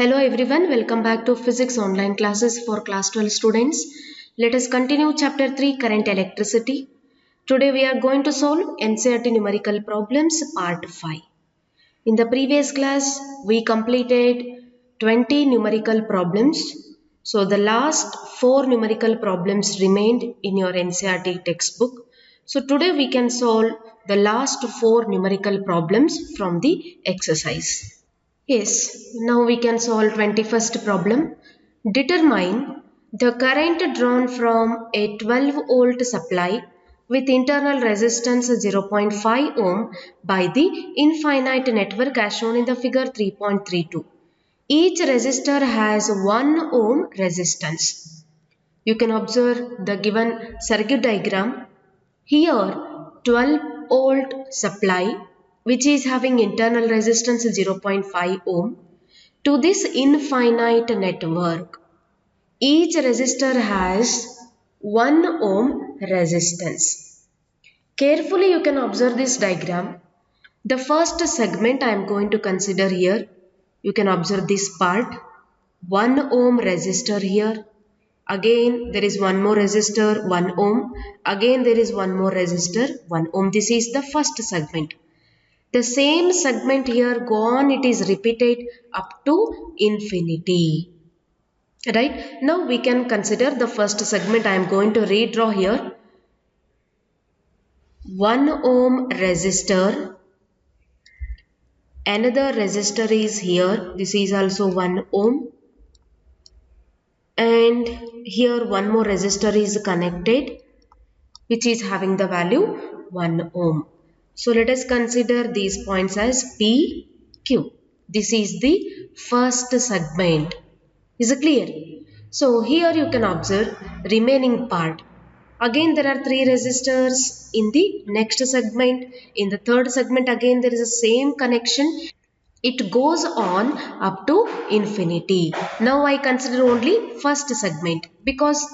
Hello everyone, welcome back to Physics online classes for class 12 students. Let us continue chapter 3 current electricity. Today we are going to solve NCERT Numerical Problems Part 5. In the previous class we completed 20 numerical problems. So the last 4 numerical problems remained in your NCERT textbook. So today we can solve the last 4 numerical problems from the exercise. Yes, now we can solve 21st problem. Determine the current drawn from a 12-volt supply with internal resistance 0.5 ohm by the infinite network as shown in the figure 3.32. Each resistor has 1 ohm resistance. You can observe the given circuit diagram. Here 12-volt supply which is having internal resistance 0.5 ohm to this infinite network. Each resistor has 1 ohm resistance. Carefully you can observe this diagram. The first segment I am going to consider here. You can observe this part. 1 ohm resistor here. Again there is one more resistor 1 ohm. Again there is one more resistor 1 ohm. This is the first segment. The same segment here go on, it is repeated up to infinity. Right? Now we can consider the first segment. I am going to redraw here. 1 ohm resistor. Another resistor is here. This is also 1 ohm. And here one more resistor is connected which is having the value 1 ohm. So let us consider these points as P, Q. This is the first segment. Is it clear? So here you can observe remaining part. Again there are 3 resistors in the next segment. In the third segment again there is the same connection. It goes on up to infinity. Now I consider only first segment because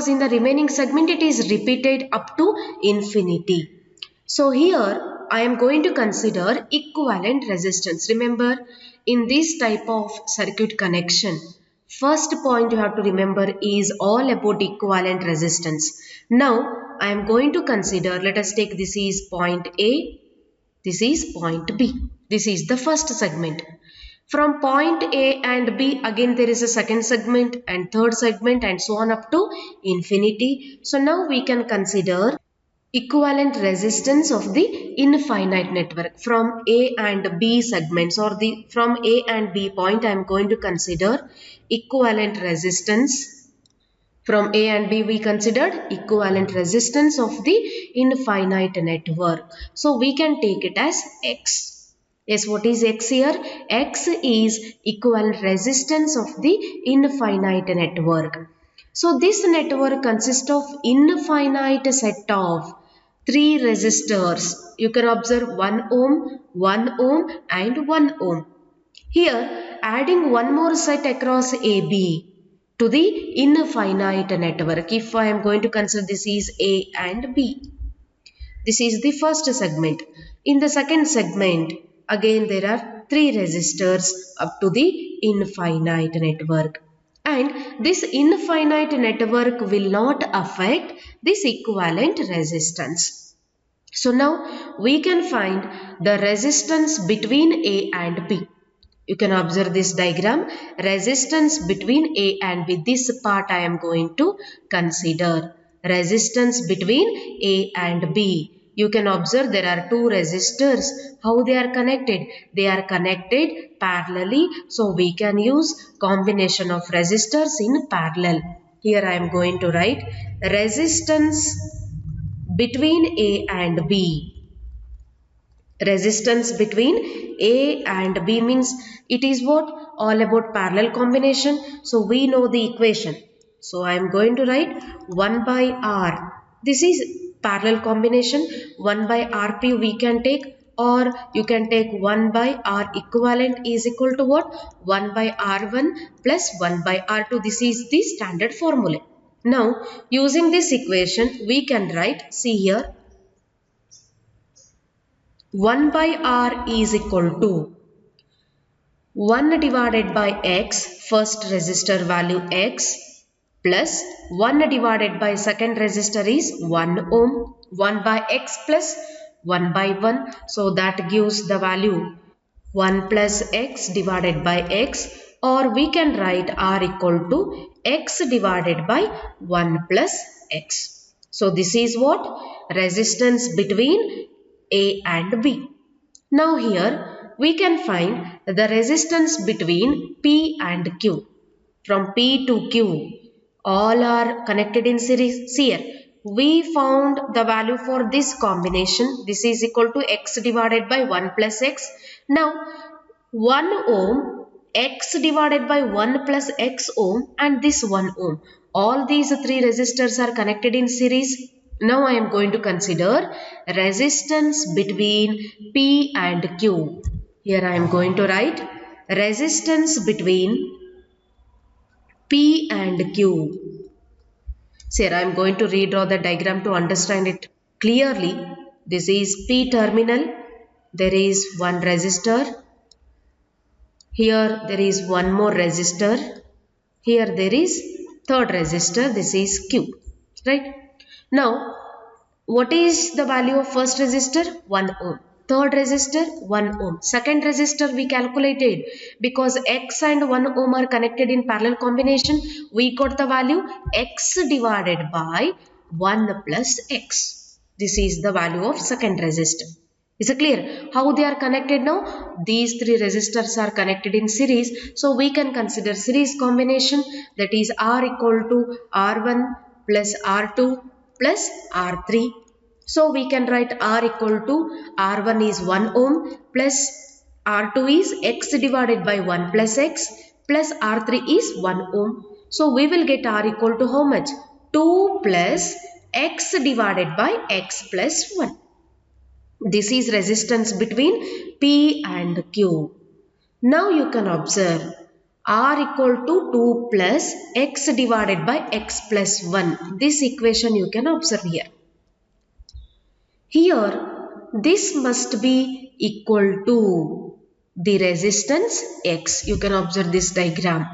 in the remaining segment it is repeated up to infinity. So here I am going to consider equivalent resistance. Remember, in this type of circuit connection, first point you have to remember is all about equivalent resistance. Now I am going to consider, let us take this is point A, this is point B. This is the first segment. From point A and B again there is a second segment and third segment and so on up to infinity. So now we can consider equivalent resistance of the infinite network from A and B segments, or from A and B point I am going to consider equivalent resistance. From A and B we considered equivalent resistance of the infinite network. So we can take it as X. Yes, what is X here? X is equivalent resistance of the infinite network. So this network consists of infinite set of 3 resistors. You can observe 1 ohm, 1 ohm and 1 ohm. Here adding one more set across AB to the infinite network. If I am going to consider this is A and B. This is the first segment. In the second segment, again there are 3 resistors up to the infinite network. And this infinite network will not affect this equivalent resistance. So now we can find the resistance between A and B. You can observe this diagram. Resistance between A and B. This part I am going to consider. Resistance between A and B. You can observe there are 2 resistors. How they are connected? They are connected parallelly. So we can use combination of resistors in parallel. Here I am going to write resistance between A and B. Resistance between A and B means it is what? All about parallel combination. So we know the equation. So I am going to write 1 by R. This is parallel combination. 1 by RP we can take, or you can take 1 by R equivalent is equal to what? 1 by R1 plus 1 by R2. This is the standard formula. Now using this equation we can write, see here, 1 by R is equal to 1 divided by x, first resistor value x, plus 1 divided by second resistor is 1 ohm, 1 by x plus 1 by 1. So that gives the value 1 plus x divided by x, or we can write r equal to x divided by 1 plus x. So this is what? Resistance between A and B. Now here we can find the resistance between P and Q. From P to Q, all are connected in series here. We found the value for this combination. This is equal to x divided by 1 plus x. Now 1 ohm, x divided by 1 plus x ohm, and this 1 ohm. All these three resistors are connected in series. Now I am going to consider resistance between P and Q. Here I am going to write resistance between P and Q. So here I am going to redraw the diagram to understand it clearly. This is P terminal. There is one resistor. Here there is one more resistor. Here there is third resistor. This is Q. Right? Now, what is the value of first resistor? 1 ohm. Third resistor? 1 ohm. Second resistor we calculated because x and 1 ohm are connected in parallel combination. We got the value x divided by 1 plus x. This is the value of second resistor. Is it clear? How they are connected now? These three resistors are connected in series. So we can consider series combination, that is R equal to R1 plus R2 plus R3. So we can write R equal to R1 is 1 ohm plus R2 is x divided by 1 plus x plus R3 is 1 ohm. So we will get R equal to how much? 2 plus x divided by x plus 1. This is resistance between P and Q. Now you can observe R equal to 2 plus x divided by x plus 1. This equation you can observe here. Here this must be equal to the resistance x. You can observe this diagram.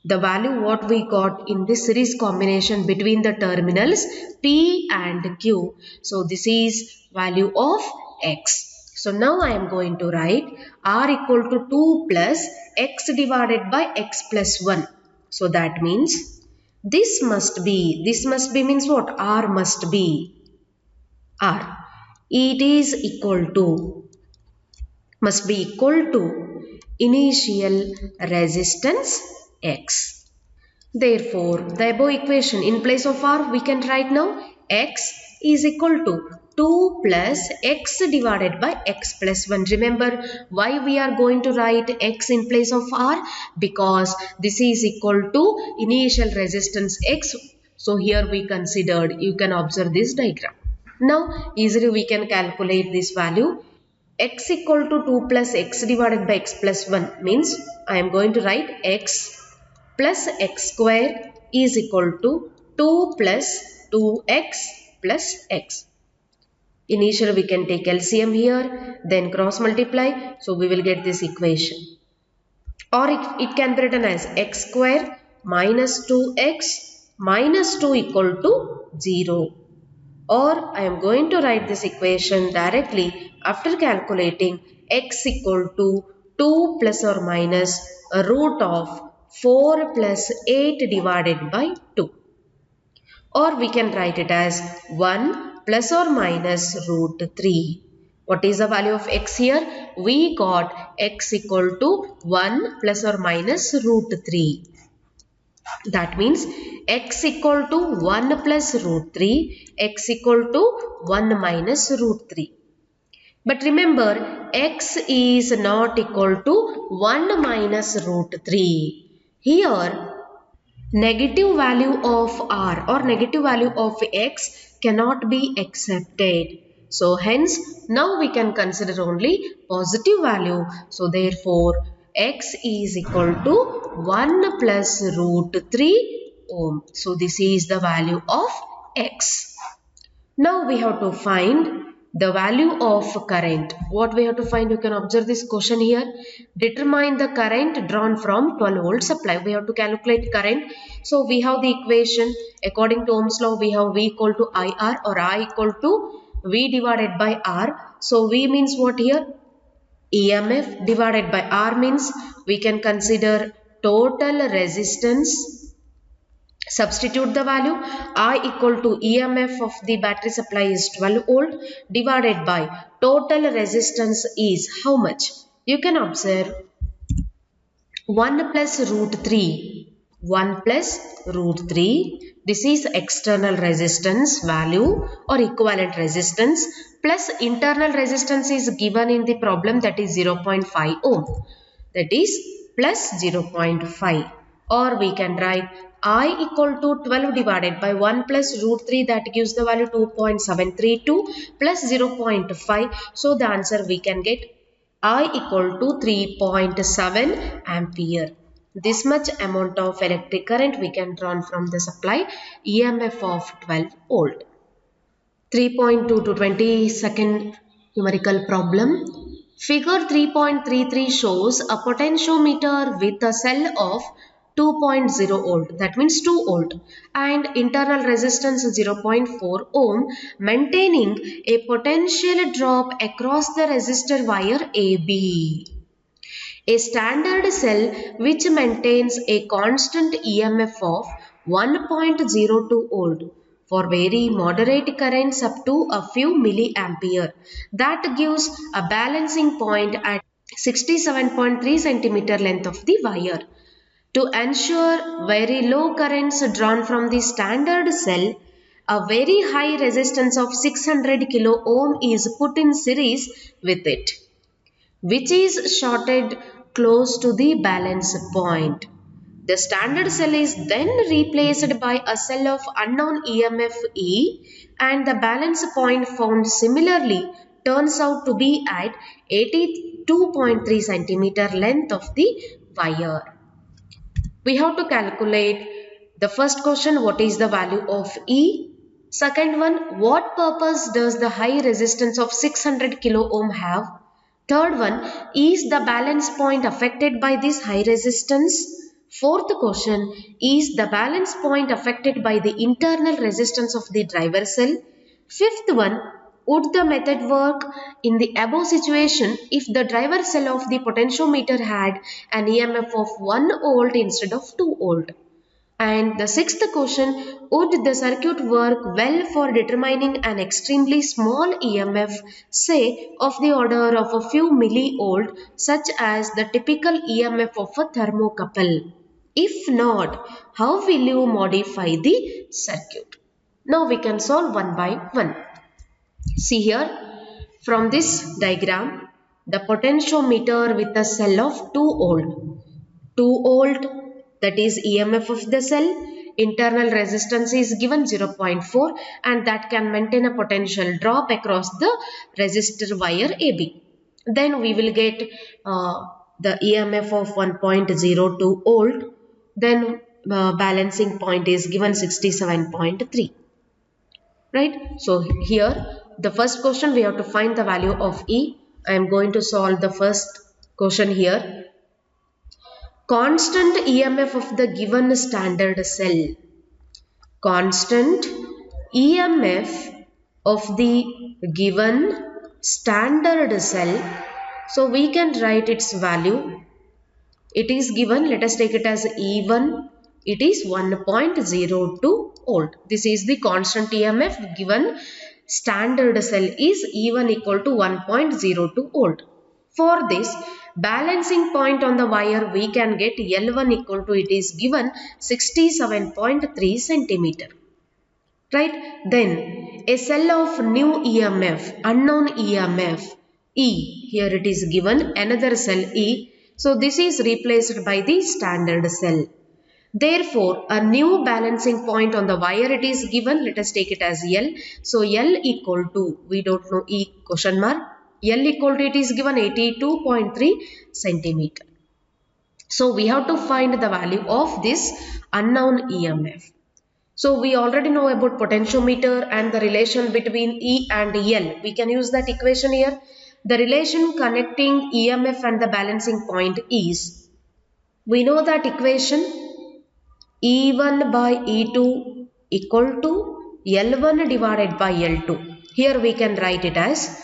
The value what we got in this series combination between the terminals P and Q. So this is value of x. So now I am going to write R equal to 2 plus x divided by x plus 1. So that means this must be means what? R must be R. It is equal to, must be equal to initial resistance x. Therefore, the above equation in place of R we can write now x is equal to 2 plus x divided by x plus 1. Remember why we are going to write x in place of R? Because this is equal to initial resistance x. So here we considered, you can observe this diagram. Now easily we can calculate this value. X equal to 2 plus x divided by x plus 1 means I am going to write x plus x square is equal to 2 plus 2x plus x. Initially we can take LCM here, then cross multiply. So we will get this equation. Or it can be written as x square minus 2x minus 2 equal to 0. Or I am going to write this equation directly after calculating x equal to 2 plus or minus a root of 4 plus 8 divided by 2. Or we can write it as 1 plus or minus root 3. What is the value of x here? We got x equal to 1 plus or minus root 3. That means x equal to 1 plus root 3, x equal to 1 minus root 3. But remember, x is not equal to 1 minus root 3. Here, negative value of r or negative value of x cannot be accepted. So hence, now we can consider only positive value. So therefore, x is equal to 1 plus root 3 ohm. So this is the value of x. Now we have to find the value of current. What we have to find? You can observe this question here. Determine the current drawn from 12 volt supply. We have to calculate current. So we have the equation according to Ohm's law. We have V equal to IR or I equal to V divided by R. So V means what here? EMF divided by R means we can consider total resistance. Substitute the value. I equal to EMF of the battery supply is 12 volt divided by total resistance is how much? You can observe 1 plus root 3. 1 plus root 3. This is external resistance value or equivalent resistance plus internal resistance is given in the problem, that is 0.5 ohm. That is plus 0.5, or we can write I equal to 12 divided by 1 plus root 3, that gives the value 2.732 plus 0.5. So the answer we can get I equal to 3.7 ampere. This much amount of electric current we can draw from the supply EMF of 12 volt. 3.2 to 22nd numerical problem. Figure 3.33 shows a potentiometer with a cell of 2.0 volt, that means 2 volt, and internal resistance 0.4 ohm, maintaining a potential drop across the resistor wire AB. A standard cell which maintains a constant EMF of 1.02 volt for very moderate currents up to a few milliampere. That gives a balancing point at 67.3 cm length of the wire. To ensure very low currents drawn from the standard cell, a very high resistance of 600 kilo ohm is put in series with it, which is shorted close to the balance point. The standard cell is then replaced by a cell of unknown EMF E, and the balance point found similarly turns out to be at 82.3 cm length of the wire. We have to calculate the first question, what is the value of E? Second one, what purpose does the high resistance of 600 kilo ohm have? Third one, is the balance point affected by this high resistance? Fourth question, is the balance point affected by the internal resistance of the driver cell? Fifth one, would the method work in the above situation if the driver cell of the potentiometer had an EMF of 1 volt instead of 2 volt? And the sixth question, would the circuit work well for determining an extremely small EMF, say of the order of a few millivolt, such as the typical EMF of a thermocouple? If not, how will you modify the circuit? Now we can solve one by one. See here, from this diagram, the potentiometer with a cell of 2 volt. 2 volt, that is EMF of the cell. Internal resistance is given 0.4 and that can maintain a potential drop across the resistor wire AB. Then we will get the EMF of 1.02 volt. Then balancing point is given 67.3. Right? So here the first question we have to find the value of E. I am going to solve the first question here. Constant EMF of the given standard cell. Constant EMF of the given standard cell. So we can write its value. It is given, let us take it as E1. It is 1.02 volt. This is the constant EMF given standard cell is E1 equal to 1.02 volt. For this balancing point on the wire, we can get L1 equal to, it is given 67.3 centimeter. Right? Then a cell of new EMF, unknown EMF E. Here it is given another cell E. So this is replaced by the standard cell. Therefore, a new balancing point on the wire it is given. Let us take it as L. So L equal to, we don't know E question mark. L equal to, it is given 82.3 centimeter. So we have to find the value of this unknown EMF. So we already know about potentiometer and the relation between E and L. We can use that equation here. The relation connecting EMF and the balancing point is, we know that equation, E1 by E2 equal to L1 divided by L2. Here we can write it as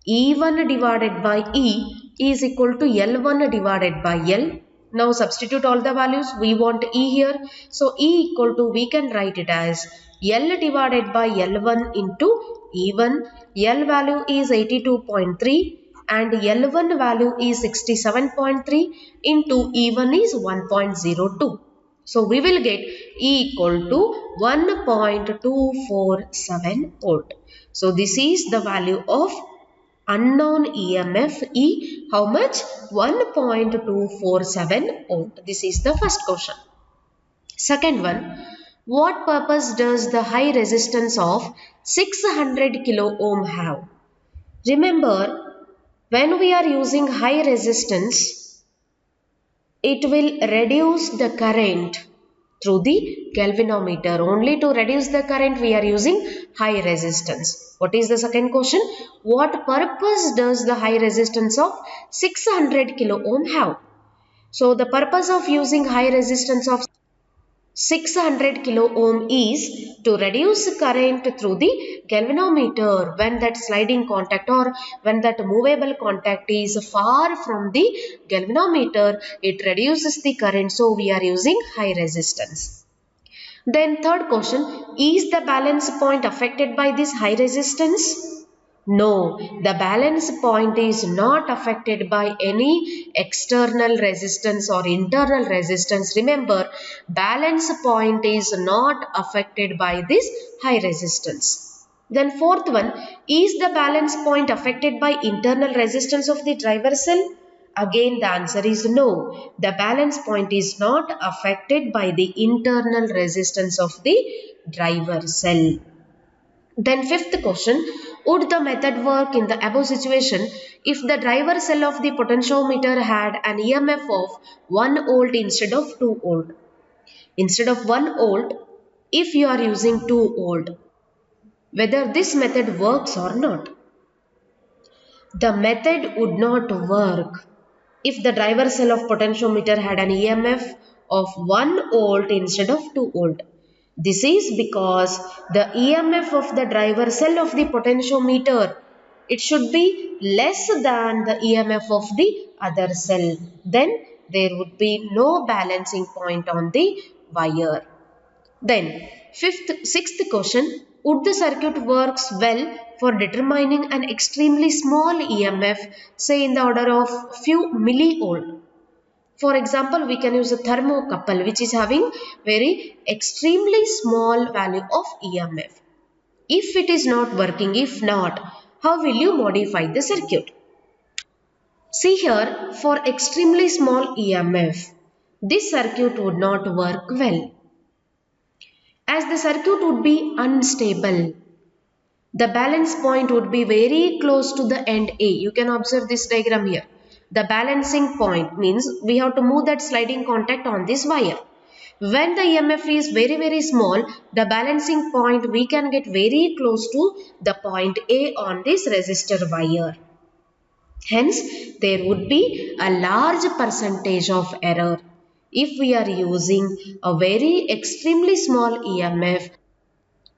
E1 divided by E is equal to L1 divided by L. Now substitute all the values. We want E here. So E equal to, we can write it as L divided by L1 into E1. L value is 82.3 and L1 value is 67.3 into E1 is 1.02. So we will get E equal to 1.247 volt. So this is the value of unknown EMF E. How much? 1.247 volt. This is the first question. Second one, what purpose does the high resistance of 600 kilo ohm have? Remember, when we are using high resistance, it will reduce the current through the galvanometer. Only to reduce the current we are using high resistance. What is the second question? What purpose does the high resistance of 600 kilo ohm have? So the purpose of using high resistance of 600 kilo ohm is to reduce current through the galvanometer when that sliding contact or when that movable contact is far from the galvanometer. It reduces the current, so we are using high resistance. Then third question, is the balance point affected by this high resistance? No, the balance point is not affected by any external resistance or internal resistance. Remember, balance point is not affected by this high resistance. Then fourth one, is the balance point affected by internal resistance of the driver cell? Again the answer is no. The balance point is not affected by the internal resistance of the driver cell. Then fifth question, would the method work in the above situation if the driver cell of the potentiometer had an EMF of 1 volt instead of 2 volt? Instead of 1 volt, if you are using 2 volt, whether this method works or not? The method would not work if the driver cell of potentiometer had an EMF of 1 volt instead of 2 volt. This is because the EMF of the driver cell of the potentiometer, it should be less than the EMF of the other cell. Then there would be no balancing point on the wire. Then sixth question, would the circuit works well for determining an extremely small EMF, say in the order of few millivolt? For example, we can use a thermocouple which is having very extremely small value of EMF. If it is not working, if not, how will you modify the circuit? See here, for extremely small EMF, this circuit would not work well, as the circuit would be unstable. The balance point would be very close to the end A. You can observe this diagram here. The balancing point means we have to move that sliding contact on this wire. When the EMF is very small, the balancing point we can get very close to the point A on this resistor wire. Hence, there would be a large percentage of error. If we are using a very extremely small EMF,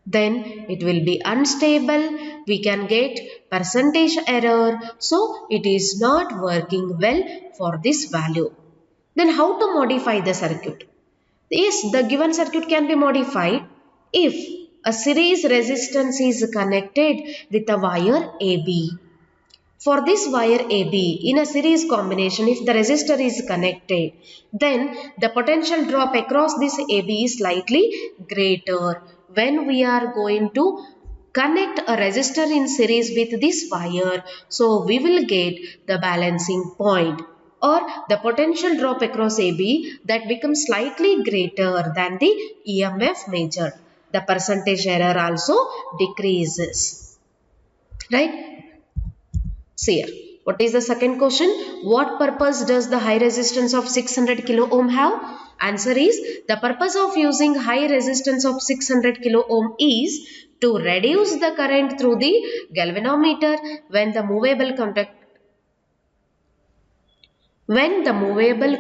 then it will be unstable. We can get percentage error. So, it is not working well for this value. Then how to modify the circuit? Yes, the given circuit can be modified if a series resistance is connected with a wire AB. For this wire AB, in a series combination, if the resistor is connected, then the potential drop across this AB is slightly greater. When we are going to connect a resistor in series with this wire, so we will get the balancing point, or the potential drop across AB that becomes slightly greater than the EMF measured. The percentage error also decreases. Right? See here. What is the second question? What purpose does the high resistance of 600 kilo ohm have? Answer is, the purpose of using high resistance of 600 kilo ohm is to reduce the current through the galvanometer when the movable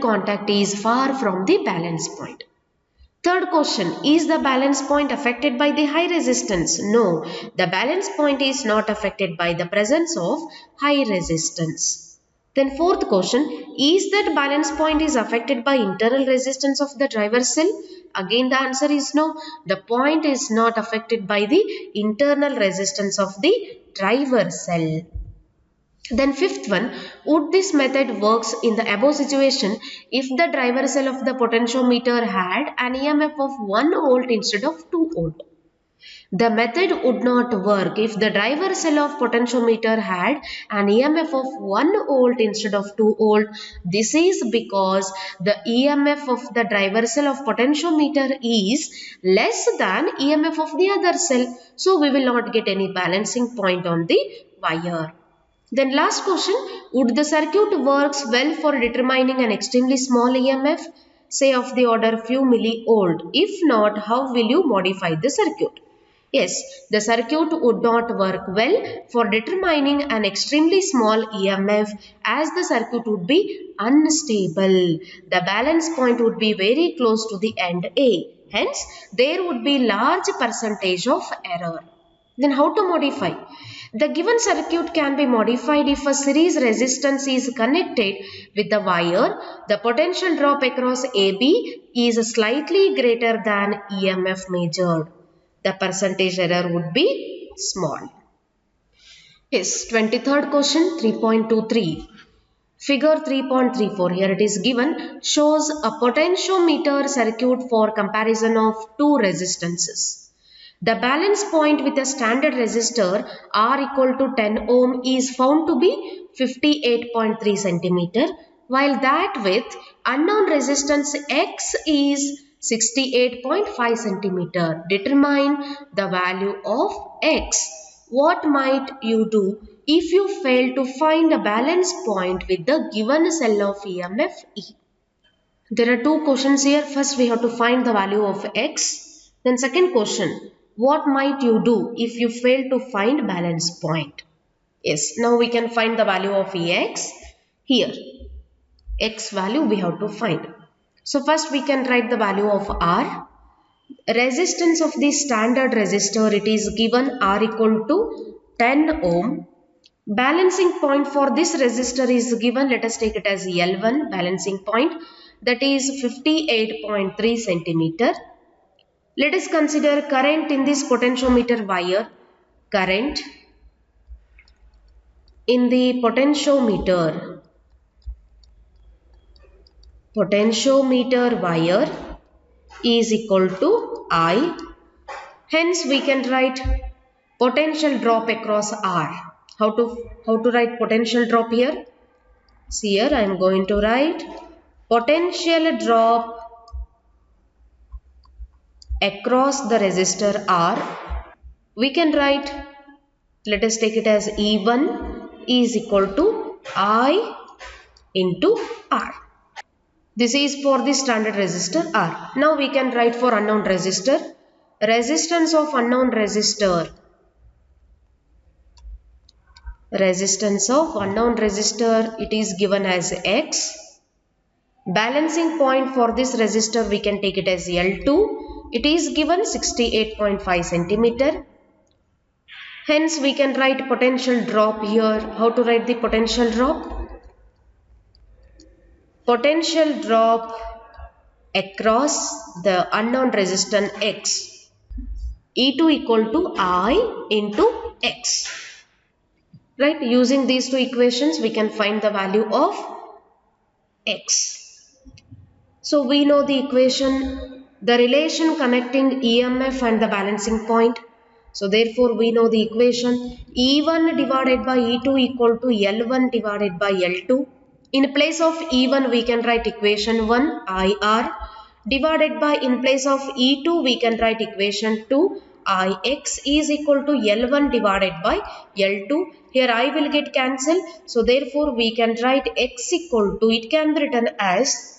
contact is far from the balance point. Third question, is the balance point affected by the high resistance? No, the balance point is not affected by the presence of high resistance. Then fourth question, is that balance point is affected by internal resistance of the driver cell? Again the answer is no, the point is not affected by the internal resistance of the driver cell. Then fifth one, would this method works in the above situation if the driver cell of the potentiometer had an EMF of 1 volt instead of 2 volt? The method would not work if the driver cell of potentiometer had an EMF of 1 volt instead of 2 volt. This is because the EMF of the driver cell of potentiometer is less than EMF of the other cell. So we will not get any balancing point on the wire. Then last question, would the circuit works well for determining an extremely small EMF, say of the order few millivolt? If not, how will you modify the circuit? Yes, the circuit would not work well for determining an extremely small EMF as the circuit would be unstable. The balance point would be very close to the end A. Hence, there would be large percentage of error. Then how to modify? The given circuit can be modified if a series resistance is connected with the wire. The potential drop across AB is slightly greater than EMF measured. The percentage error would be small. Yes, 23rd question 3.23. Figure 3.34, here it is given, shows a potentiometer circuit for comparison of two resistances. The balance point with a standard resistor R equal to 10 ohm is found to be 58.3 cm, while that with unknown resistance X is 68.5 cm. Determine the value of X. What might you do if you fail to find a balance point with the given cell of EMF E? There are two questions here. First we have to find the value of X. Then second question, what might you do if you fail to find balance point? Yes, now we can find the value of Ex. Here, X value we have to find. So first we can write the value of R. Resistance of the standard resistor, it is given R equal to 10 ohm. Balancing point for this resistor is given, let us take it as L1 balancing point, that is 58.3 centimeter. Let us consider current in this potentiometer wire. Current in the potentiometer wire is equal to I. Hence we can write potential drop across R. How to write potential drop here? See here I am going to write potential drop across the resistor R. We can write, let us take it as E1 is equal to I into R. This is for the standard resistor R. Now we can write for unknown resistor. Resistance of unknown resistor. Resistance of unknown resistor, it is given as X. Balancing point for this resistor we can take it as L2. It is given 68.5 centimeter. Hence we can write potential drop here. How to write the potential drop? Potential drop across the unknown resistance X. E2 equal to I into X. Right? Using these two equations we can find the value of X. So we know the equation, the relation connecting EMF and the balancing point. So therefore we know the equation E1 divided by E2 equal to L1 divided by L2. In place of E1 we can write equation 1 IR divided by, in place of E2 we can write equation 2 Ix is equal to L1 divided by L2. Here I will get cancelled. So therefore we can write X equal to, it can be written as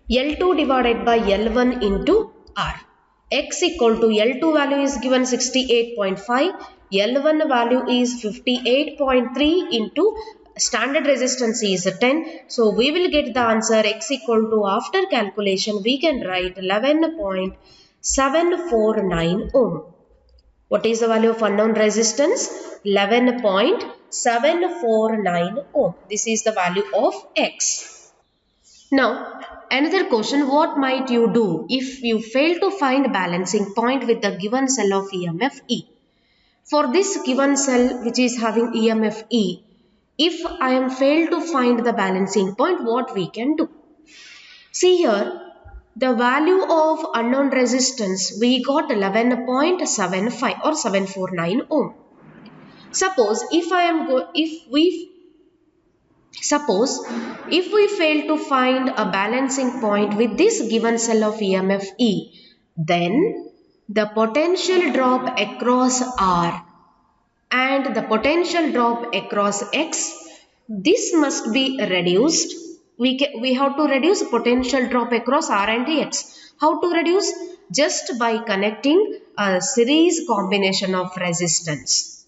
L2 divided by L1 into R. X equal to L2 value is given 68.5. L1 value is 58.3 into standard resistance is 10. So we will get the answer X equal to, after calculation we can write 11.749 ohm. What is the value of unknown resistance? 11.749 ohm. This is the value of X. Now, another question, what might you do if you fail to find balancing point with the given cell of EMF E? For this given cell which is having EMF E, if I am failed to find the balancing point, what we can do? See here, the value of unknown resistance, we got 11.75 or 749 ohm. Suppose if we fail to find a balancing point with this given cell of EMF E, then the potential drop across R and the potential drop across X, this must be reduced. We have to reduce potential drop across R and X. How to reduce? Just by connecting a series combination of resistance.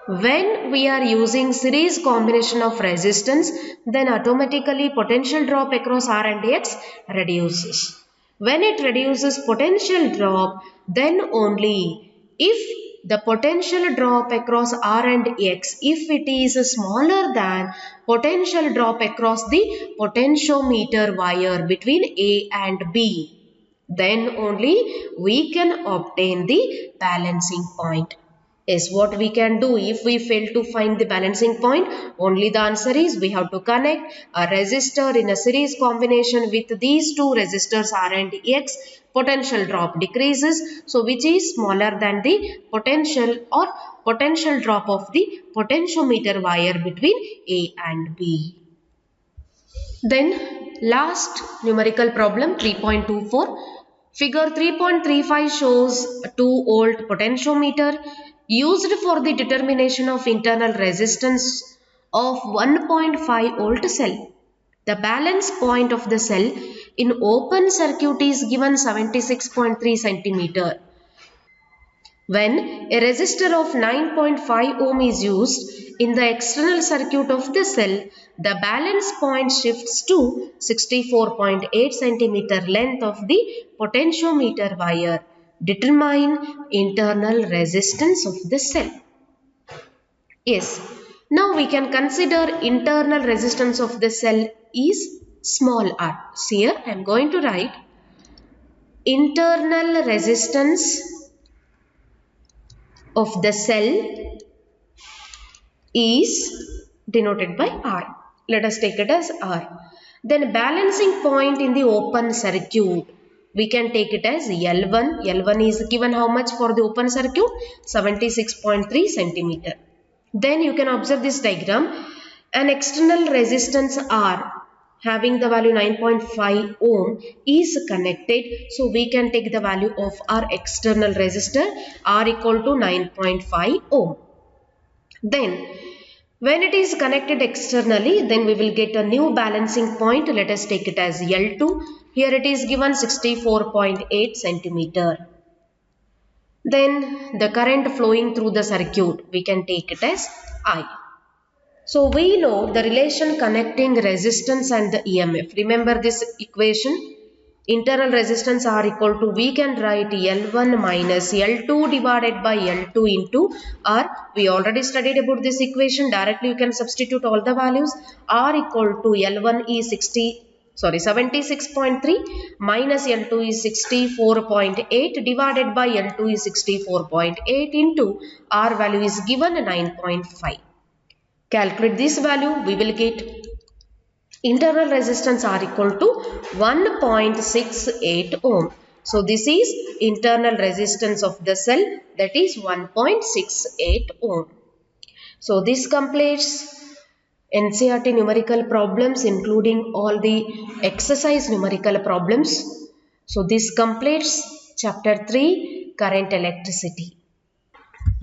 When we are using series combination of resistance, then automatically potential drop across R and X reduces. When it reduces potential drop, then only if the potential drop across R and X, if it is smaller than potential drop across the potentiometer wire between A and B, then only we can obtain the balancing point. Is what we can do if we fail to find the balancing point. Only the answer is we have to connect a resistor in a series combination with these two resistors R and X. Potential drop decreases, so which is smaller than the potential drop of the potentiometer wire between A and B. Then last numerical problem 3.24. Figure 3.35 shows a 2 volt potentiometer used for the determination of internal resistance of 1.5 volt cell. The balance point of the cell in open circuit is given 76.3 centimeter. When a resistor of 9.5 ohm is used in the external circuit of the cell, the balance point shifts to 64.8 cm length of the potentiometer wire. Determine internal resistance of the cell. Yes, now we can consider internal resistance of the cell is small r. So here I am going to write internal resistance of the cell is denoted by R. Let us take it as R. Then balancing point in the open circuit, we can take it as L1. L1 is given how much for the open circuit? 76.3 centimeter. Then you can observe this diagram. An external resistance R having the value 9.5 ohm is connected. So we can take the value of our external resistor R equal to 9.5 ohm. Then when it is connected externally, then we will get a new balancing point. Let us take it as L2. Here it is given 64.8 centimeter. Then the current flowing through the circuit, we can take it as I. So we know the relation connecting resistance and the EMF. Remember this equation? Internal resistance R equal to, we can write L1 minus L2 divided by L2 into R. We already studied about this equation. Directly you can substitute all the values. R equal to L1 is 76.3 minus L2 is 64.8 divided by L2 is 64.8 into R value is given 9.5. Calculate this value, we will get internal resistance R equal to 1.68 ohm. So this is internal resistance of the cell, that is 1.68 ohm. So this completes NCERT numerical problems including all the exercise numerical problems. So this completes Chapter 3 Current Electricity.